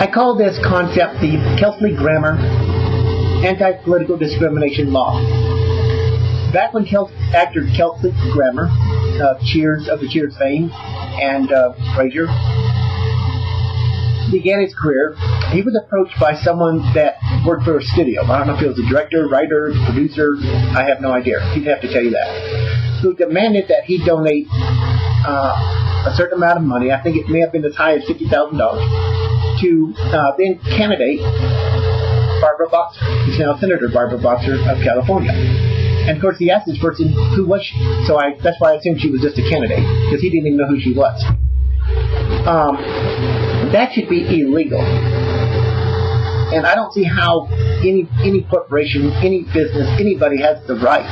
I call this concept the Kelsey grammar anti-political discrimination law. Back when actor Kelsey Grammer of the Cheers fame and Frasier began his career, he was approached by someone that worked for a studio. I don't know if he was a director, writer, producer. I have no idea. He'd have to tell you that. Who demanded that he donate a certain amount of money. I think it may have been as high as $50,000 to then candidate Barbara Boxer. She's now Senator Barbara Boxer of California. And of course, he asked this person, who was she? So that's why I assumed she was just a candidate, because he didn't even know who she was. That should be illegal. And I don't see how any corporation, any business, anybody has the right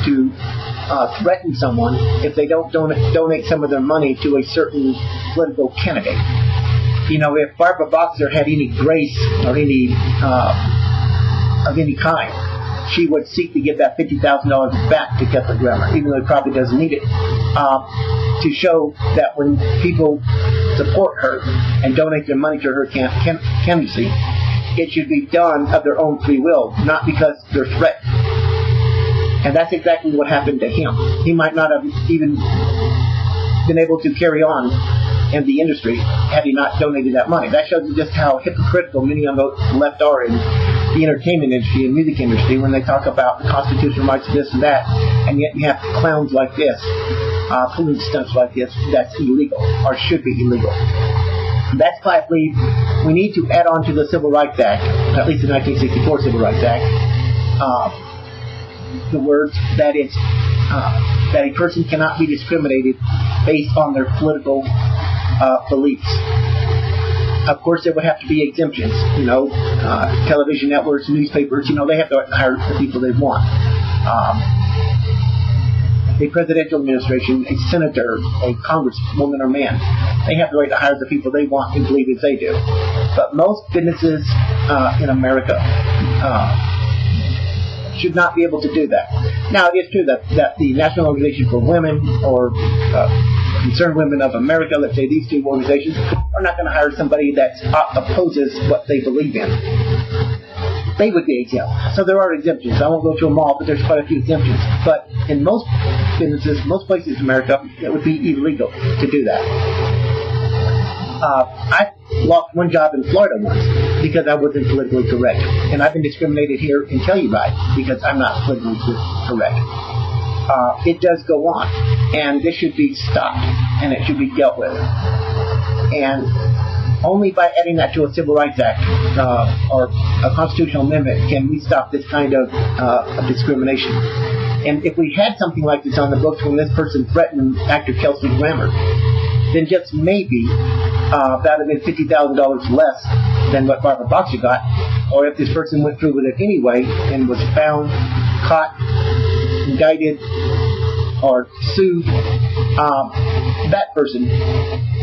to threaten someone if they don't donate some of their money to a certain political candidate. You know, if Barbara Boxer had any grace or any of any kind, she would seek to give that $50,000 back to Kelsey Grammer, even though he probably doesn't need it, to show that when people support her and donate their money to her candidacy, it should be done of their own free will, not because they're threatened. And that's exactly what happened to him. He might not have even been able to carry on in the industry had he not donated that money. That shows you just how hypocritical many on the left are in the entertainment industry and music industry when they talk about the constitutional rights of this and that, and yet you have clowns like this, pulling stunts like this. That's illegal, or should be illegal. That's why I believe we need to add on to the Civil Rights Act, at least the 1964 Civil Rights Act, the words that a person cannot be discriminated based on their political beliefs. Of course, there would have to be exemptions. You know, television networks, newspapers. You know, they have to hire the people they want. A presidential administration, a senator, a congresswoman or man, they have the right to hire the people they want and believe as they do. But most businesses in America should not be able to do that. Now, it is true that the National Organization for Women or Concerned Women of America, let's say these two organizations, are not going to hire somebody that opposes what they believe in. They would be exempt. So there are exemptions. I won't go through them all, but there's quite a few exemptions. But in most businesses, most places in America, it would be illegal to do that. I lost one job in Florida once because I wasn't politically correct. And I've been discriminated here in Telluride because I'm not politically correct. It does go on. And this should be stopped. And it should be dealt with. And only by adding that to a Civil Rights Act or a constitutional amendment can we stop this kind of discrimination. And if we had something like this on the books when this person threatened actor Kelsey Grammer, then just maybe that would have been $50,000 less than what Barbara Boxer got. Or if this person went through with it anyway and was found, caught, indicted, or sued, that person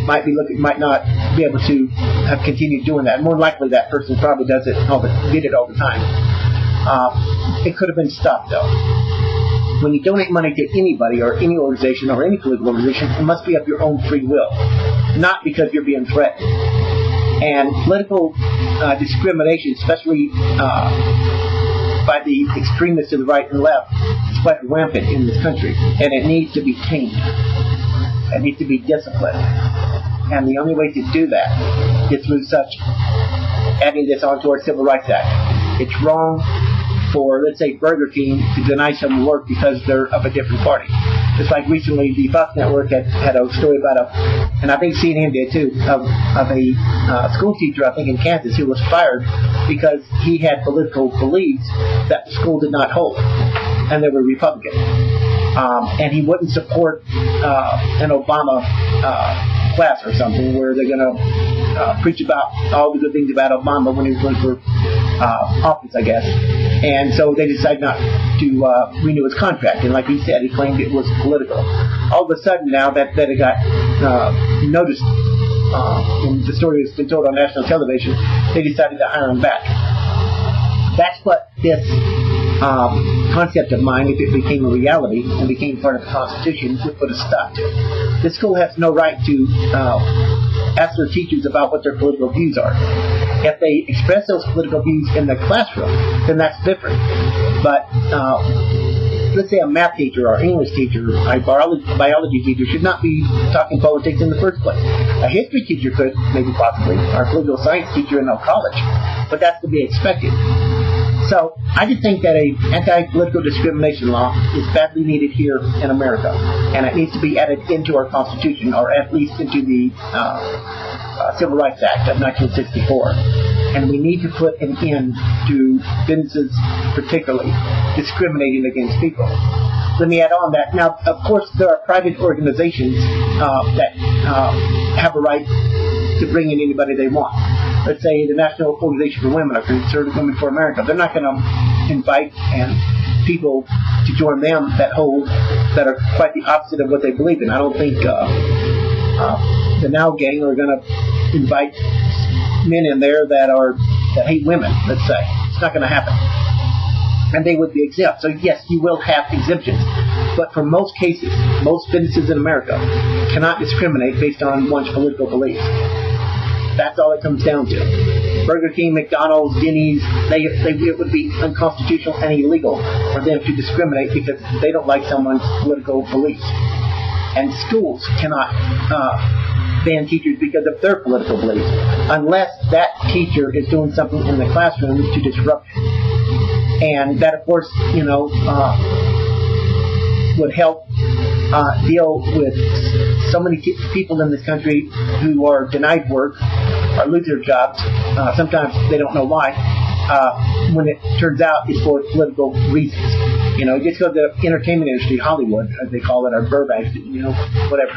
might not be able to have continued doing that. More likely, that person probably did it all the time. It could have been stopped, though. When you donate money to anybody or any organization or any political organization, it must be of your own free will, not because you're being threatened. And political discrimination, especially by the extremists to the right and left, is quite rampant in this country, and it needs to be tamed. It needs to be disciplined. And the only way to do that is through adding this onto our Civil Rights Act. It's wrong for, let's say, Burger King to deny someone work because they're of a different party. Just like recently, the Fox Network had a story about and I think CNN did too, of a school teacher, I think in Kansas, who was fired because he had political beliefs that the school did not hold, and they were Republican. And he wouldn't support an Obama class or something where they're going to preach about all the good things about Obama when he was running for office, I guess. And so they decided not to renew his contract. And like he said, he claimed it was political. All of a sudden now that it got noticed, and the story has been told on national television, they decided to hire him back. That's what this concept of mine, if it became a reality and became part of the Constitution, would put a stop to. This school has no right to ask their teachers about what their political views are. If they express those political views in the classroom, then that's different. But let's say a math teacher or English teacher, a biology teacher should not be talking politics in the first place. A history teacher could, maybe possibly, or a political science teacher in a college, but that's to be expected. So I just think that a anti-political discrimination law is badly needed here in America, and it needs to be added into our Constitution, or at least into the Civil Rights Act of 1964. And we need to put an end to businesses particularly discriminating against people. Let me add on that. Now, of course, there are private organizations that have a right to bring in anybody they want. Let's say the National Organization for Women or Conservative Women for America. They're not going to invite people to join them that are quite the opposite of what they believe in. I don't think the Now Gang are going to invite men in there that hate women, let's say. It's not going to happen. And they would be exempt. So yes, you will have exemptions. But for most cases, most businesses in America cannot discriminate based on one's political beliefs. That's all it comes down to. Burger King, McDonald's, Denny's, it would be unconstitutional and illegal for them to discriminate because they don't like someone's political beliefs. And schools cannot ban teachers because of their political beliefs, unless that teacher is doing something in the classroom to disrupt it. And that, of course, would help deal with so many people in this country who are denied work or lose their jobs. Sometimes they don't know why. When it turns out it's for political reasons. Just go to the entertainment industry, Hollywood, as they call it, or Burbank, whatever.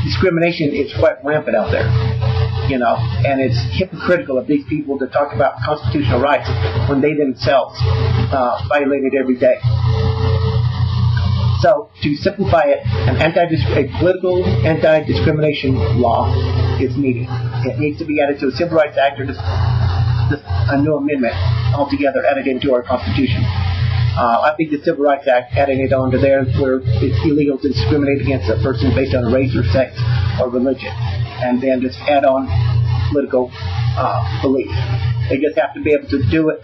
Discrimination is quite rampant out there. And it's hypocritical of these people to talk about constitutional rights when they themselves violate it every day. So, to simplify it, a political anti-discrimination law is needed. It needs to be added to the Civil Rights Act or a new amendment altogether added into our Constitution. I think the Civil Rights Act, adding it onto there where it's illegal to discriminate against a person based on race or sex or religion, and then just add on political belief. They just have to be able to do it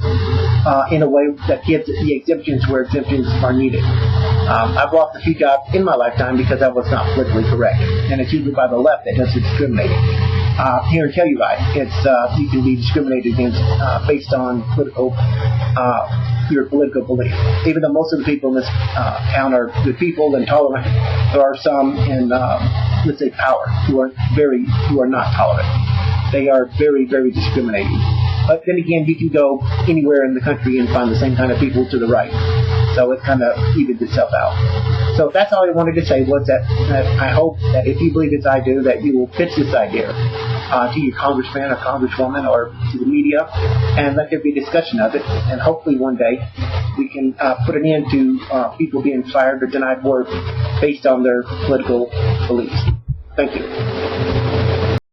in a way that gives the exemptions where exemptions are needed. I've lost a few jobs in my lifetime because I was not politically correct, and it's usually by the left that does the discriminating. Here in Telluride, you can be discriminated against based on your political belief. Even though most of the people in this town are good people and tolerant, there are some in, let's say, power who are not tolerant. They are very, very discriminating. But then again, you can go anywhere in the country and find the same kind of people to the right. So it kind of evens itself out. So that's all I wanted to say was that I hope that if you believe as I do, that you will pitch this idea to your congressman or congresswoman or to the media and let there be discussion of it. And hopefully one day we can put an end to people being fired or denied work based on their political beliefs. Thank you.